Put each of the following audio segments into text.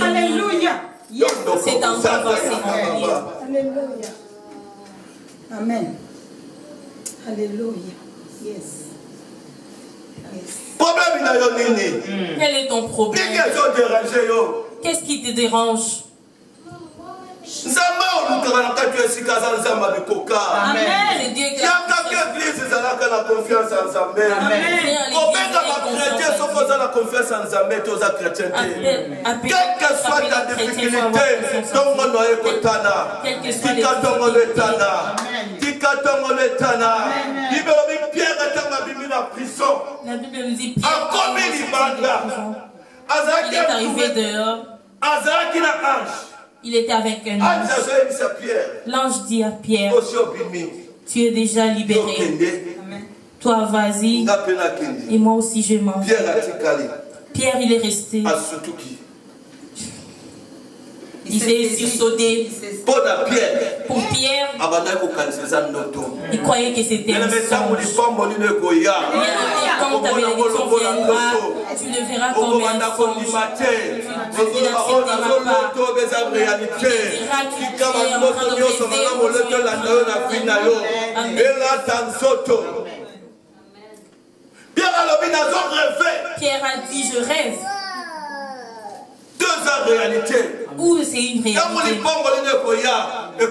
Alléluia. C'est un grand enseignement. Alléluia. Amen. Alléluia. Yes. Quel est ton problème? Qu'est-ce qui te dérange? Amen. C'est Dieu qui a quelle que soit ta difficulté, la Bible nous dit il est arrivé dehors. Il était avec un ange. L'ange dit à Pierre, tu es déjà libéré. Toi, vas-y. Et moi aussi, je m'en vais. Pierre, il est resté. Il s'est sursauté. Pour Pierre, il croyait que c'était un songe. Quand ta bénédiction viendra, tu le verras comme un songe. Tu n'accepteras pas. Tu diras que tu es en train de rêver. Pierre a dit, je rêve. Deux réalités. Ou c'est une réalité.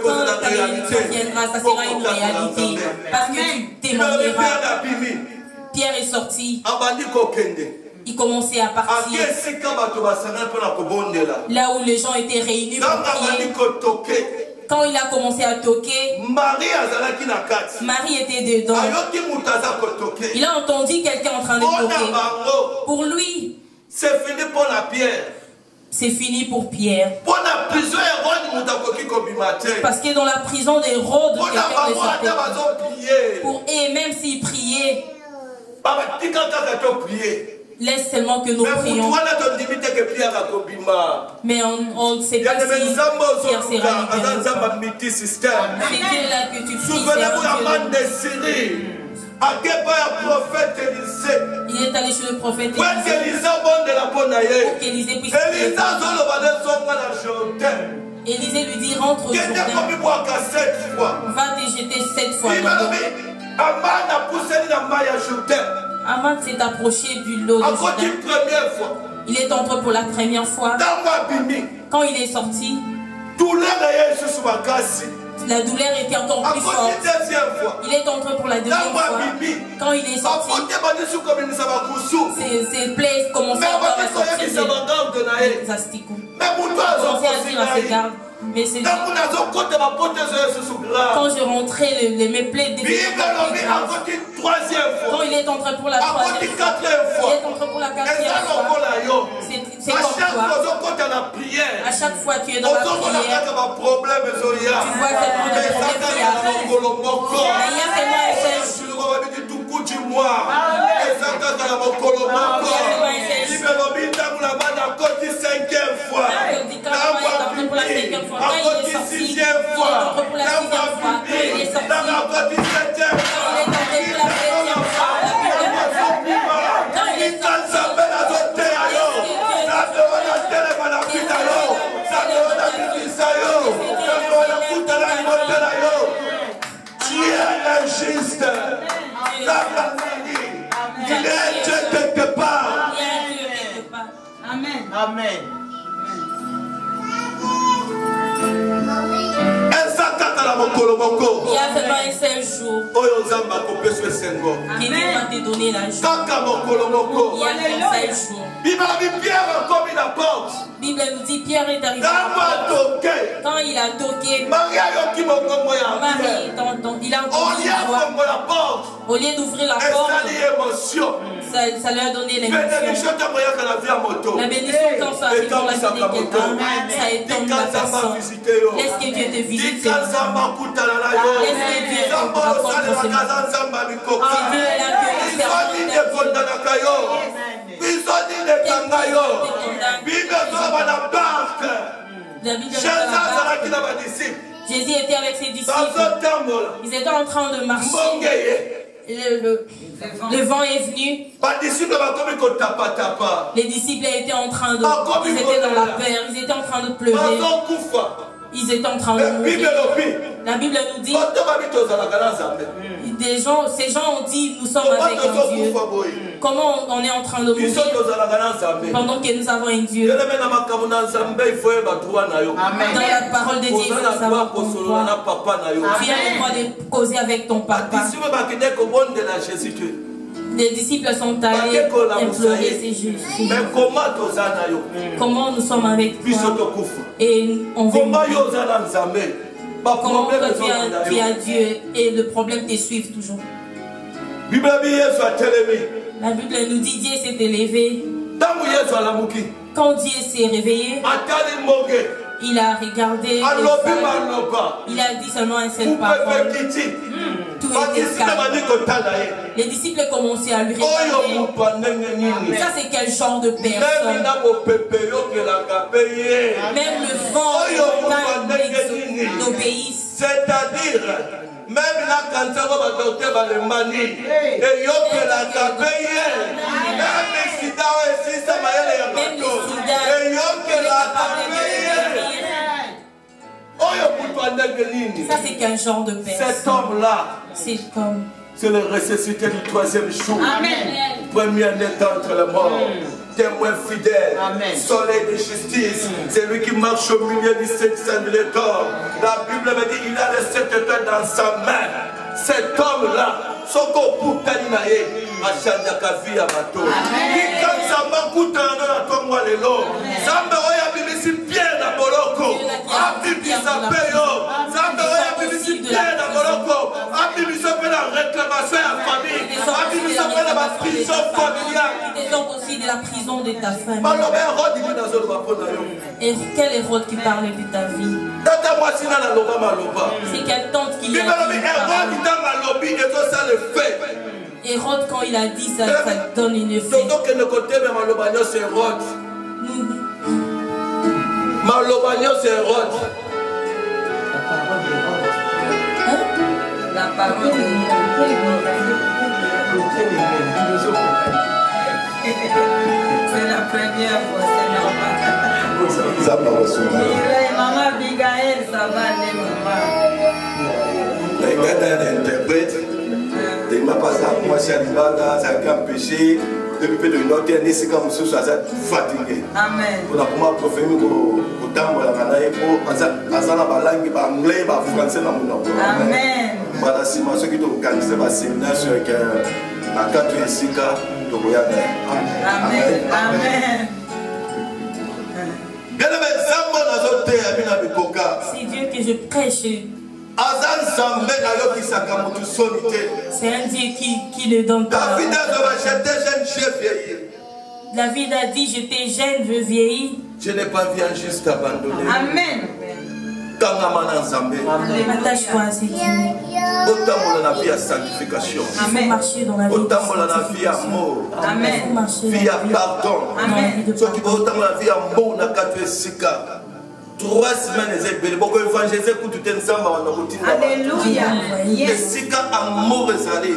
Quand ta bénédiction viendra, ça sera une réalité. Parce que tu témoigneras. Pierre est sorti. Il commençait à partir. Là où les gens étaient réunis pour prier. Quand il a commencé à toquer, Marie était dedans. Il a entendu quelqu'un en train de toquer. Pour lui, c'est fini pour la Pierre. C'est fini pour Pierre. Parce que dans la prison d'Hérode, quelqu'un ne sortait. Pour eux, même s'ils priaient, laisse seulement que nous prions. Mais on ne sait pas si Pierre sera libéré. C'est Dieu là que tu pries. Il est allé chez le prophète Élisée pour qu'Élisée puisse prier. Élisée lui dit, rentre au Jourdain. Va te jeter 7 fois dans l'eau. Aman s'est approché du lot de Jourdain. Il est entré pour la première fois. Quand il est sorti, la douleur était encore plus forte. Il est entré pour la deuxième fois. Quand il est sorti, ses plaies commençaient encore à sortir des asticots. Il commençait à dire à ses gardes. Mais c'est quand je rentrais, mes plaies devenaient quand il est entré pour la troisième fois, il est entré pour la quatrième fois. C'est comme toi. À chaque fois tu es dans la prière, tu vois tellement de problèmes qui arrivent. Mais il y a tellement un seul pour la cinquième fois. Quand il est sorti, il est entré pour la sixième fois. Quand il est sorti, il est entré pour la septième fois. Quand il est sorti, tu es injuste. Il est Dieu quelque part. Amen. Amen. Il y a seulement un seul jour qui Dieu va te donner la joie. Il y a un seul jour. Bible nous dit Pierre est arrivé. Quand il a toqué, Marie, il a entendu la voix. Au lieu d'ouvrir la porte, ça lui a donné l'émotion. La bénédiction quand ça arrive dans la vie de quelqu'un, ça étonne la personne. Laisse que Dieu te visite. Laisse que Dieu te rencontre ce matin. C'est Dieu là que tu Jésus était avec ses disciples. Ils étaient en train de marcher. Le vent est venu. Les disciples étaient en train de... Ils étaient dans la peur. Ils étaient en train de pleurer. Ils étaient en train de mourir. La Bible nous dit... Ces gens ont dit, nous sommes avec un Dieu. Comment on est en train de mourir pendant que nous avons un Dieu? Dans la parole de Dieu, il faut savoir pourquoi. Tu as le droit de causer avec ton papa. Les disciples sont allés implorer ces Jésus. Comment nous sommes avec toi? Et on veut comment toi tu as Dieu et le problème te suit toujours. La Bible nous dit Dieu s'est élevé. Quand Dieu s'est réveillé, il a regardé, il a dit seulement un seul parole. Tout était calme. Les disciples commençaient à lui regarder. Ça, c'est quel genre de personne? Même le vent n'obéissent. C'est-à-dire, même la cancer va docteur va le manier. Et yo que la capeye. Même les sida aussi ça m'a l'air de et yo que la capeye. Ça c'est quel genre de personne? Cet homme-là, c'est comme c'est le ressuscité du troisième jour. Amen. Premier né d'entre les morts. Témoin fidèle, soleil de justice, c'est lui qui marche au milieu du sept cendriers d'or. La Bible me dit il a les 7 étoiles dans sa main. Cet homme-là, Soko Putaninae, Achandaka via Mato. Qui quand ça m'a coûté un peu moi les lots. Samba Oya Bibisi Pierre na Boloko. Abibisa Peyo. Samba Oya Bibisi Pierre na Boloko. Abibisa Peyo la réclamation à la famille. Abibisa Peyo la prison familiale. Il est donc aussi de la prison de ta famille. Et quel Hérode qui parle de ta vie? C'est quelle tante qui a dit Hérode quand il a dit ça, ça donne une effet. La parole de c'est la première fois, c'est normal. Maman Abigail, ça va aller, maman. Il interprète. Il m'a pas ça, moi, c'est un péché. Depuis de notre année, c'est comme si je suis fatigué. Amen. Pour la première prophétie, pour temps, pour la langue, pour français, amen. Voilà, si moi, ceux qui ont organisé le séminaire sur la 4 Sika, amen. Amen. C'est Dieu que je prêche. C'est un Dieu qui ne donne pas. David a dit j'étais jeune, je vieillis. Je n'ai pas vu un juste abandonné. Amen. Attache-toi à ces dieux. Autant la vie à sanctification. Amen. Marcher dans la vie. Autant la vie à mort. Amen. Vie à pardon. Amen. Ceux qui vont autant la vie à mort na 4 Sika. 3 semaines et belle. Beaucoup évangéliser pour tout ensemble on a routine. Alléluia. Yes. Sika amour ezali.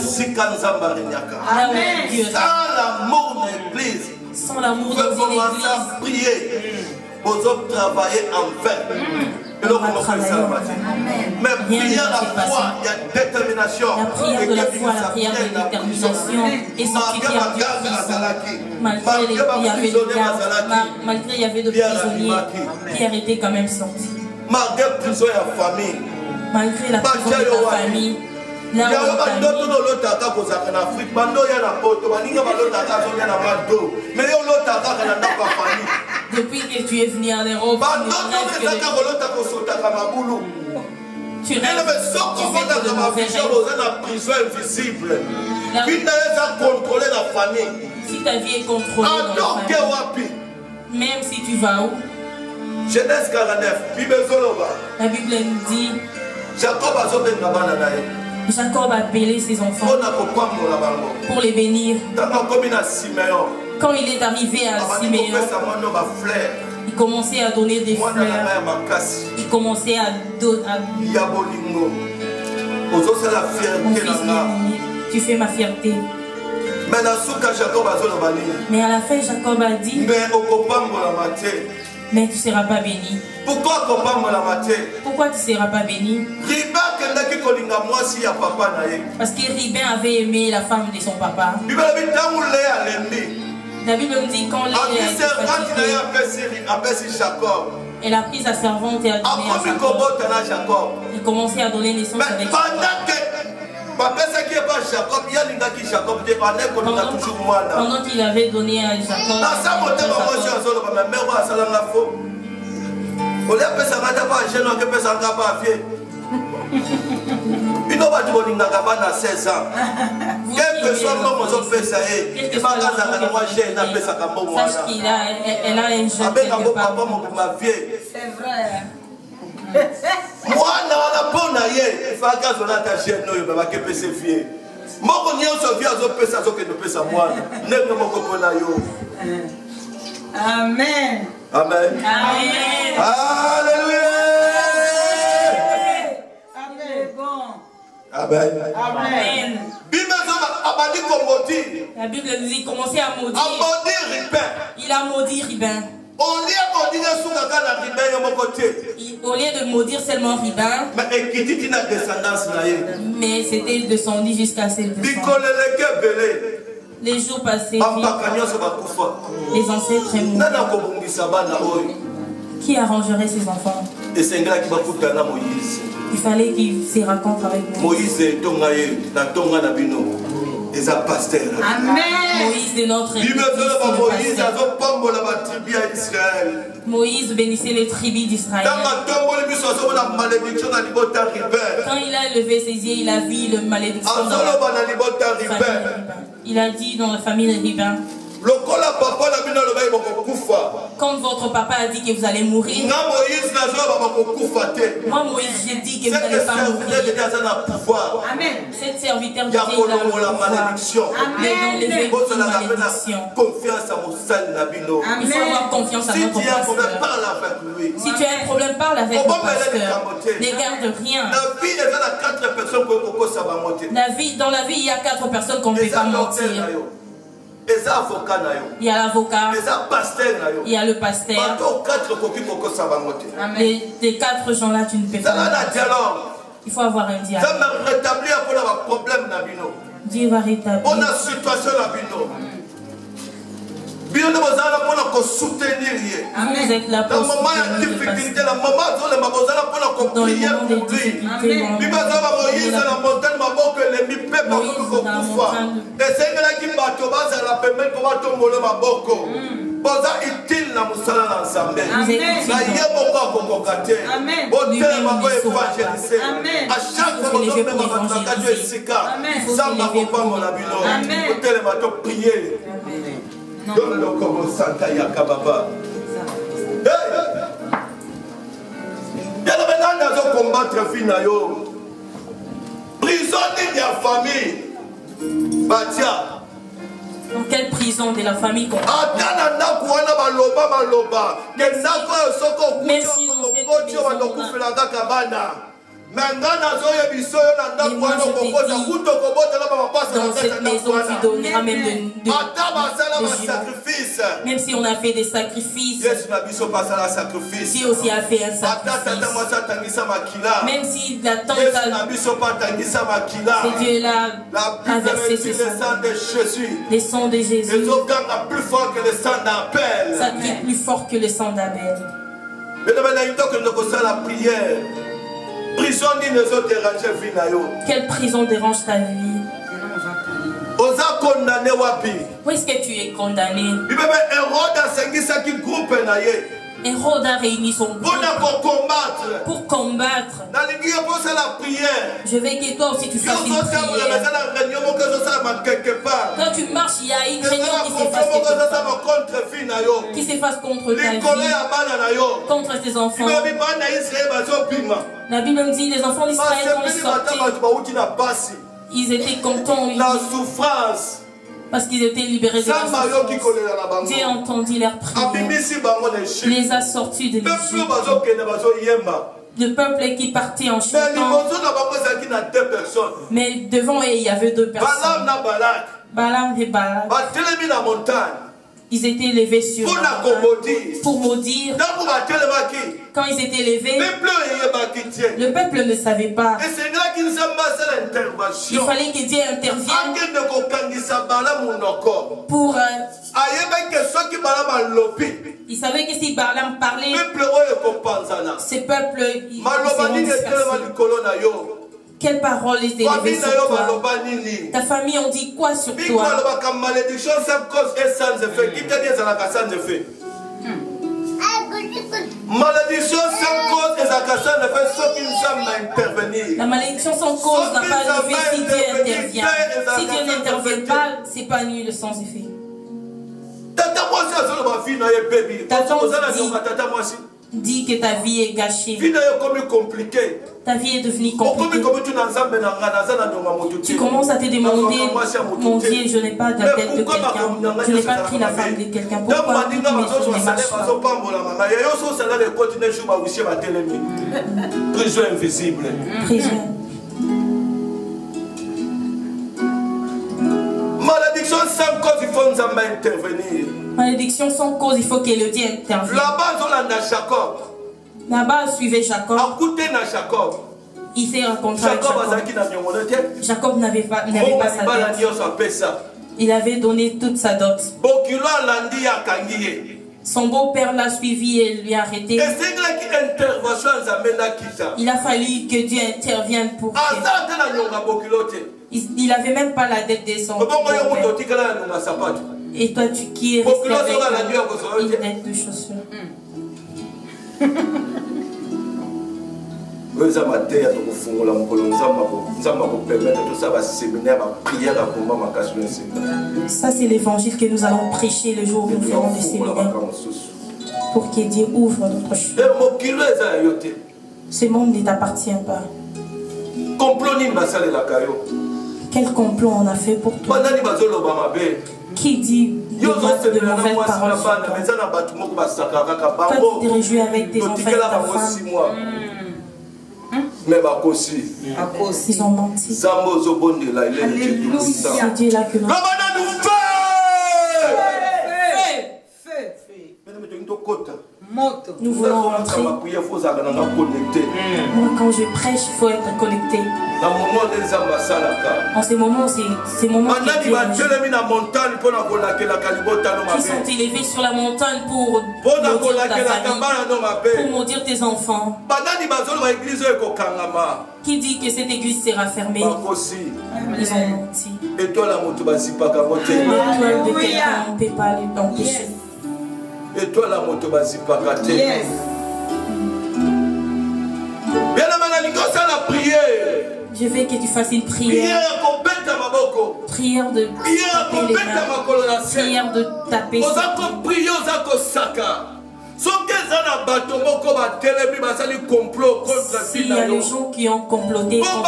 Sika nzamba renyaka. Amen. Sans l'amour de l'église. Sans l'amour de l'église. Commencer à prier. Aux autres travailler en vain. Mais prier à la foi, il y a détermination. La prière de la foi, la prière de détermination. Et sanctifier Dieu malgré il y avait des gardes, malgré il y avait de prisonniers, Pierre était quand même sorti. Malgré la prison de la famille. Malgré la prison de la famille. Là depuis que tu es venu en Europe, tu rêves si ta vie est contrôlée dans la famille, même si tu vas où? Genèse 49, la Bible nous dit Jacob a appelé ses enfants pour les bénir. Quand il est arrivé à Siméon, Il commençait à donner des fleurs. Il commençait à donner. Mon fils bien-aimé, tu fais ma fierté. Mais à la fin, Jacob a dit, mais tu ne seras pas béni. Pourquoi tu ne seras pas béni? Parce que Ribin avait aimé la femme de son papa. La Bible me dit quand Léa a été fatiguée, elle a pris sa servante et a donné à Jacob. Il commençait à donner naissance avec pendant qu'il avait donné à Jacob. Sache qu'elle a un jeune quelque part. C'est vrai. Amen. Amen. Amen. Alléluia. Amen. Bon. Amen. Amen. La Bible nous dit commencer à maudire. Il a maudit Ribin. Au lieu de maudire seulement Ribin, mais c'était descendu jusqu'à ses descendants. Les jours passés, les ancêtres mourent. Qui arrangerait ses enfants? Il fallait qu'il se rencontre avec Moïse. Amen. Moïse de notre Moïse bénissait les tribus d'Israël. Quand il a levé ses yeux, il a vu le malédiction dans la famille de Ribin. Il a dit dans la famille de Ribin, quand votre papa a dit que vous allez mourir, moi Moïse j'ai dit que vous n'allez pas mourir. Amen. Cette serviteur de Dieu, il a le pouvoir de lever une malédiction. Il faut avoir confiance à notre pasteur. Si tu as un problème, parle avec ton pasteur. Ne garde rien. Dans la vie, il y a 4 personnes qu'on ne peut pas mentir. Il y a l'avocat, il y a le pasteur. Les 4 gens-là, tu ne peux pas mentir. Il faut avoir un dialogue. Dieu va rétablir. Vous êtes là pour soutenir le pasteur. Dans le moment des difficultés, dans quelle prison de la famille qu'on même si on fait dans cette maison, tu donneras même de même si on a fait des sacrifices, Dieu aussi a fait un sacrifice. Même si la tante c'est Dieu là a versé ce sang, le sang de Jésus. Ça crie plus fort que le sang d'Abel. Quelle prison dérange ta vie? Où est-ce que tu es condamné? Hérode a réuni son groupe pour combattre. Je veux que toi aussi tu fasses une prière. Quand tu marches, il y a une réunion qui s'efface contre ta vie, contre tes enfants. La Bible me dit les enfants d'Israël, quand ils sortaient, ils étaient contents. Parce qu'ils étaient libérés de la souffrance. Dieu a entendu leurs prières. Il les a sortis de l'Égypte. Le peuple qui partait en chantant. Mais devant eux, il y avait 2 personnes. Balaam et Balak. Ils étaient levés sur pour maudire. Quand ils étaient levés, le peuple ne savait pas. Il fallait que Dieu intervienne pour... il savait que si Balaam parlait, ce peuple, ils seront dispersés. Quelles paroles les élevées sur toi? Ta famille on dit quoi sur toi? Malédiction sans cause et sans effet. Qui t'a dit ça n'a sans effet? Malédiction sans cause et sans effet, ceux qui ne savent intervenir. La malédiction sans cause n'a pas d'effet si Dieu intervient. Si Dieu n'intervient pas, c'est pas nul sans effet. Dis que ta vie est gâchée. Ta vie est devenue compliquée. Tu commences à te demander, mon Dieu, je n'ai pas la tête de quelqu'un. Je n'ai pas pris la femme de quelqu'un. Pourquoi toutes mes choses ne marchent pas? Prison invisible. Prison. Malédiction sans cause, il faut nous intervenir. Malédiction sans cause, il faut que le Dieu intervienne. Là-bas, on a Jacob. Là-bas, suivait Jacob. Il s'est rencontré avec Jacob. Jacob n'avait pas sa dot. Il avait donné toute sa dot. Son beau-père l'a suivi et lui a arrêté. Il a fallu que Dieu intervienne pour il n'avait même pas la dette de son beau-père. Et toi, qui es resté avec une dette de chaussures. Ça, c'est l'évangile que nous allons prêcher le jour où nous ferons des séminaires. Pour que Dieu ouvre notre chemin. Ce monde ne t'appartient pas. Quel complot on a fait pour toi? Qui dit de mauvaises paroles sur toi? Toi, tu te réjouis avec tes enfants et ta femme. Mais ils ont menti. C'est Dieu là que nous... Nous voulons rentrer. Moi, quand je prêche, il faut être connecté. En ces moments, c'est moments qui sont élevés sur la montagne pour maudire ta famille, pour maudire tes enfants. Qui dit que cette église sera fermée? Ils ont menti. L'étoile de quelqu'un, on ne peut pas l'empêcher. Et toi la moto basi pakate. Yes. Bien la la prière. Je veux que tu fasses une prière. Prière de taper les mains. Prière de taper. S'il y a les gens qui ont comploté contre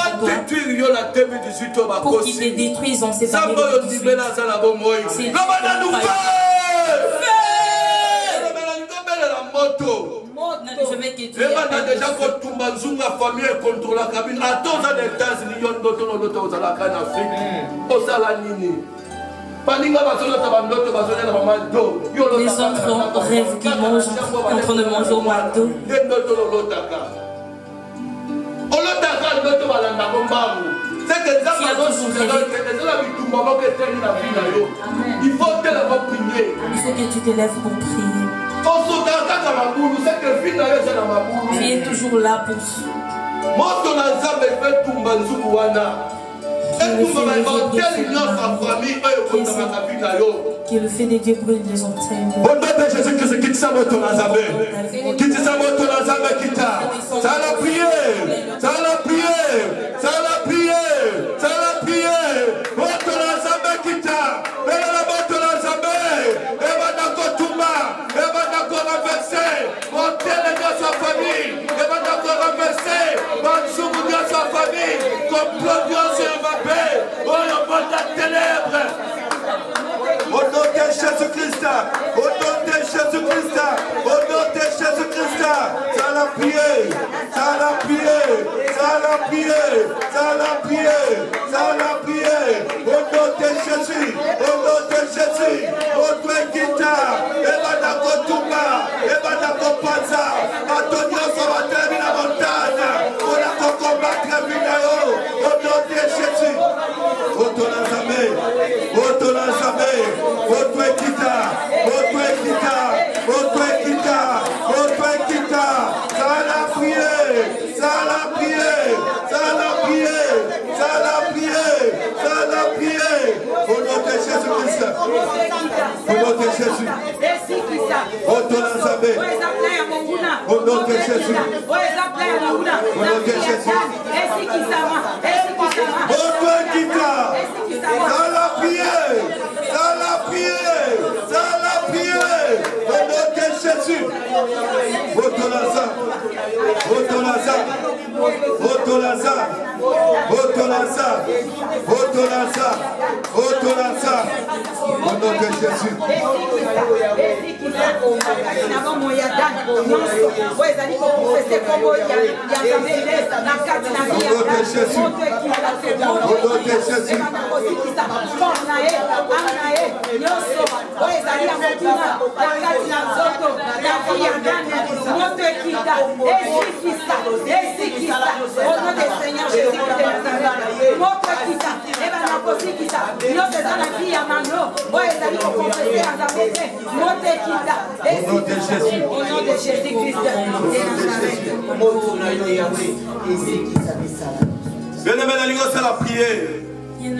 toi pour qu'ils te détruisent, on sait pas. C'est je vais que tu les autres rêvent qui mangent en train de manger au McDo. Il faut que tu te lèves pour prier. Tu es toujours là pour que le fait de Dieu brûle les antennes. Complot Dieu s'est évaporé. Oh, le monde des ténèbres.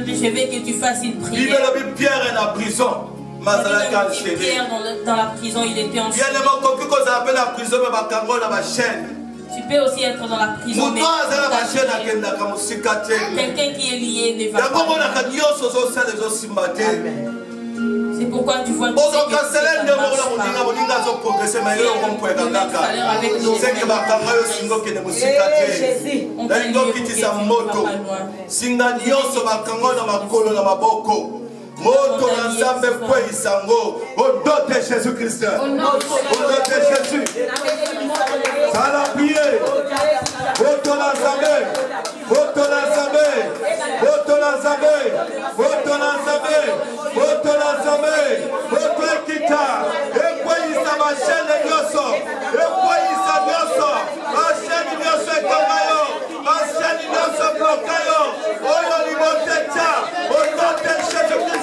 Je veux que tu fasses une prière. Pierre est en prison. Pierre dans la prison, il était en chaîne. Tu peux aussi être dans la prison. Quelqu'un qui est lié ne va pas. C'est pourquoi tu vois que Moto na nzambe kwa isango au nom de Jésus-Christ. Au nom de Jésus. Ça la prière. Moto na nzambe. Moto na nzambe. Moto na nzambe. Moto na nzambe. Moto na nzambe. Moto ekita. Ekwa isa ma chaîne nyoso. Ekwa isa nyoso. Ma chaîne nyoso ekamayo. Ma chaîne nyoso blokayo. Oyo ni motecha. Au nom de Jésus-Christ.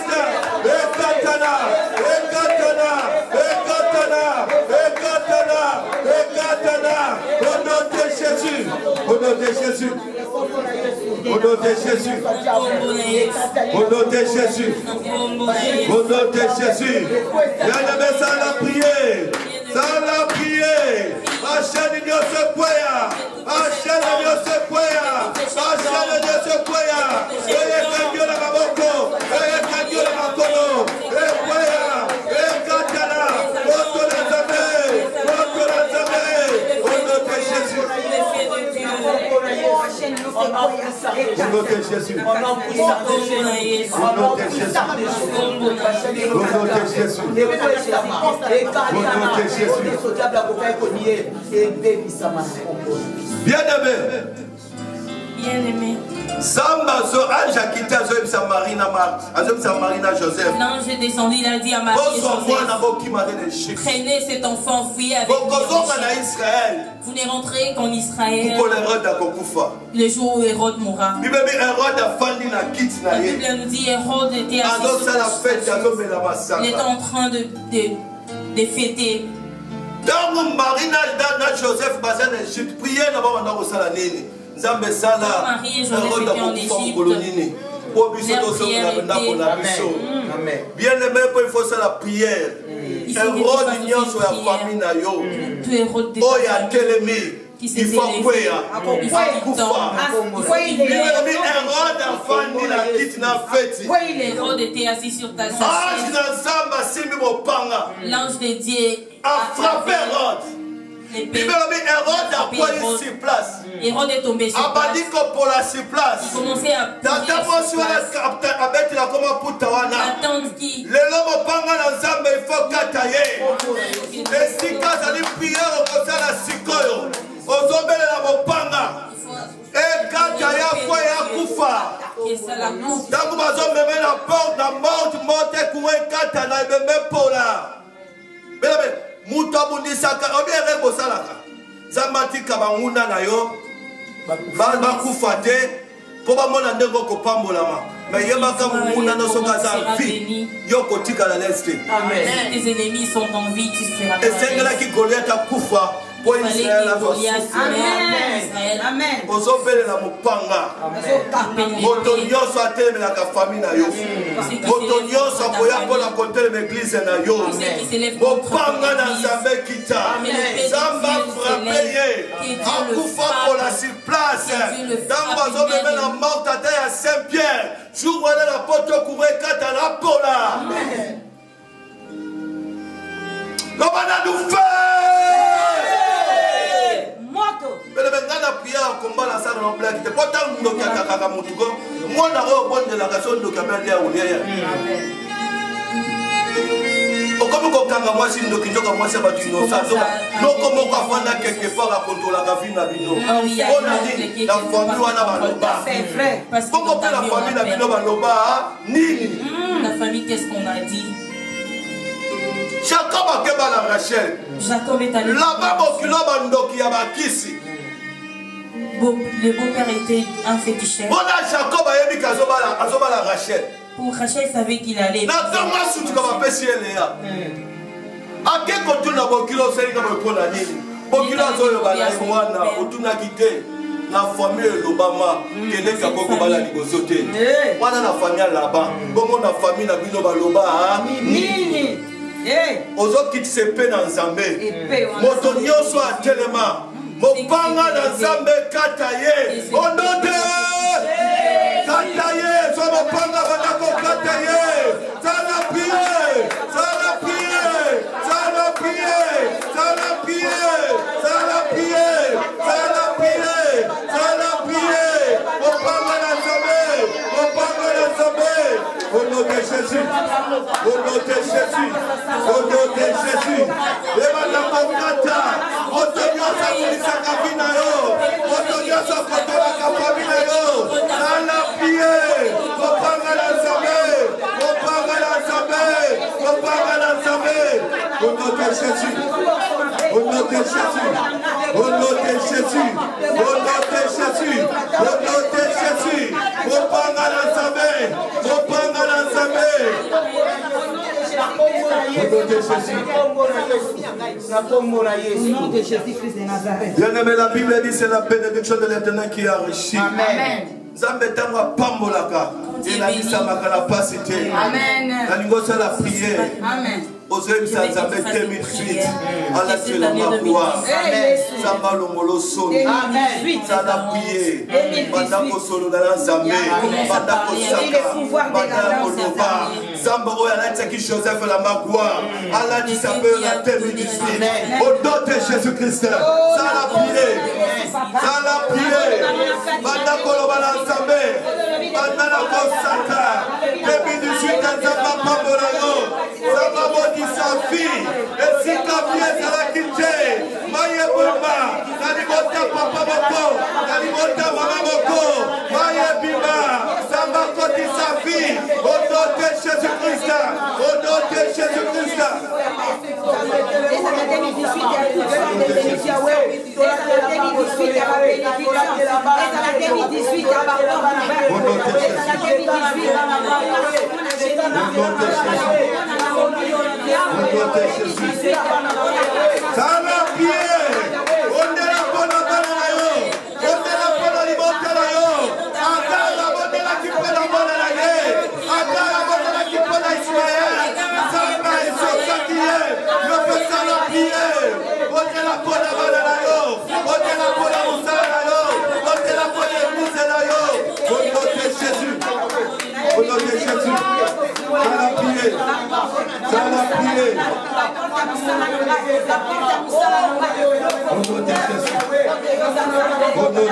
Ekatana, Ekatana, Ekatana, Ekatana, Ekatana, au nom de Jésus, au nom de Jésus, au nom de Jésus, au nom de Jésus, au nom de Jésus, bien-aimé, ça la prière, ça la prière, ma chaîne de ce poya, ma chaîne de ce poya, ma chaîne de ce poya, soyez Dieu la maboko, soyez Dieu la makono, et poya, et katana, auto la zamé, au nom de Jésus. Au nom de Jésus. Au nom de Jésus. Au nom de Jésus. Bien-aimé. Bien-aimé. L'ange est descendu, il a dit à Marie et Joseph, prenez cet enfant, fuyez avec lui. Vous ne rentrez qu'en Israël le jour où Hérode mourra. La Bible nous dit Hérode était assis sur il était en train de fêter. Marie et Joseph étaient en Égypte. Bien-aimé, il faut faire la prière. Hérode ignore sur la famille na yo. Oh, il y a télémi. Il faut quoi? Il faut Hérode était assis sur ta chaise. L'ange de Dieu a frappé Hérode. Hérode a pris sur place. Hérode est tombé sur place. Il commençait à attendre qui ozobele la mopanga ekata ya kwa ya kufa tango bazomeme na porte na morte mote kuwe ekata na ebembe pola belabe mutu abundisaka obiere bosalaka zamatika banguna na yo bakufa te po bamona ndenge okopambolama mais yebaka munguna nosoka aza vie yo kotikala leste tes ennemis sont en vie tu seras esengelaki Goliath akufa po Israël Amen. ozobelela mopanga moto nyonso atelemelaka famille na yo moto nyonso akoya mpona kotelema eglize na yo mopanga na nzambe kita nzambe afrape ye akufa mpola sur place ntango azomeme na morte ata ya Saint Pierre jour wana na poto okura ekata na pola lobana dufe belebengana prière kombala sana na black te pota ndoki akaka mutuko mwana oyo bondelaka so ndoki abende ya uliya okomi kokanga mwasi ndoki nzoka mwasi ya bato inosanto noko moko afanda quelque part akontolaka vi na bino mpona nini na famille wana baloba bongo mpe na famille na bino baloba nini la famille qu'est-ce qu'on a dit Jacob akeba na Rachel Jacob est allé là-bas bokilo bandoki ya bakisi le beau-père était un féticheur. Pour Rachel, il savait qu'il allait. na famille Lobama keleka koko bala liboso te wana na famille là-bas bongo na famille na bino baloba nini ozokitisa epe na nzambe moto nyonso atelema mopanga na nzambe kata ye ondote kata ye so mopanga bandako kata ye tala pie tala pie tala pie tala pie tala pie tala pie tala pie mopanga na nzambe mopanga na nzambe au nom de Jésus au nom de Jésus au nom de Jésus ebandako kata otonyosa kulisaka vina yo otonyosa kotolaka fami na yo tala pie mopanga na nzambe mopanga na nzambe mopanga na nzambe au nom de Jésus au nom de Jésus au nom de Jésus au nom de Jésus au nom de Jésus mopanga na nzambe mopanga na nzambe bien-aimé, la Bible dit c'est la bénédiction de l'Éternel qui enrichit. Amen. Nzambe tango apambolaka elalisaka na pasi te nalingo osala priere ozoyebisa nzambe 2018 alatela makoa nzambe alongolo solo zala priere banda kosolola na nzambe banda kosaka banda ya koloba nzambe oyo alatisaki joseph na makoa alatisa mpe na 2018 au nom de jésus christ zala priere zala priere banda koloba na nzambe banda na kosaka 2018 nzambe apambola yo nzambe abotisa vi esika vi ezalaki te mayebima na libota papa moko na libota mama moko mayebima nzambe akotisa vi au nom de jésus christ au nom de jésus christ Tala pie, ondela pona bana na yo, ondela pona libota na yo, agala ondela kipela mona na ye, agala ondela kipela Ismaël, sanga esokaki ye, yo pesa la pie, ondela pona bana na yo, ondela pona musala na yo, ondela pona épouse na yo, au nom de Jésus, au nom de Jésus, tala pie, tala pie. Au nom de Jésus.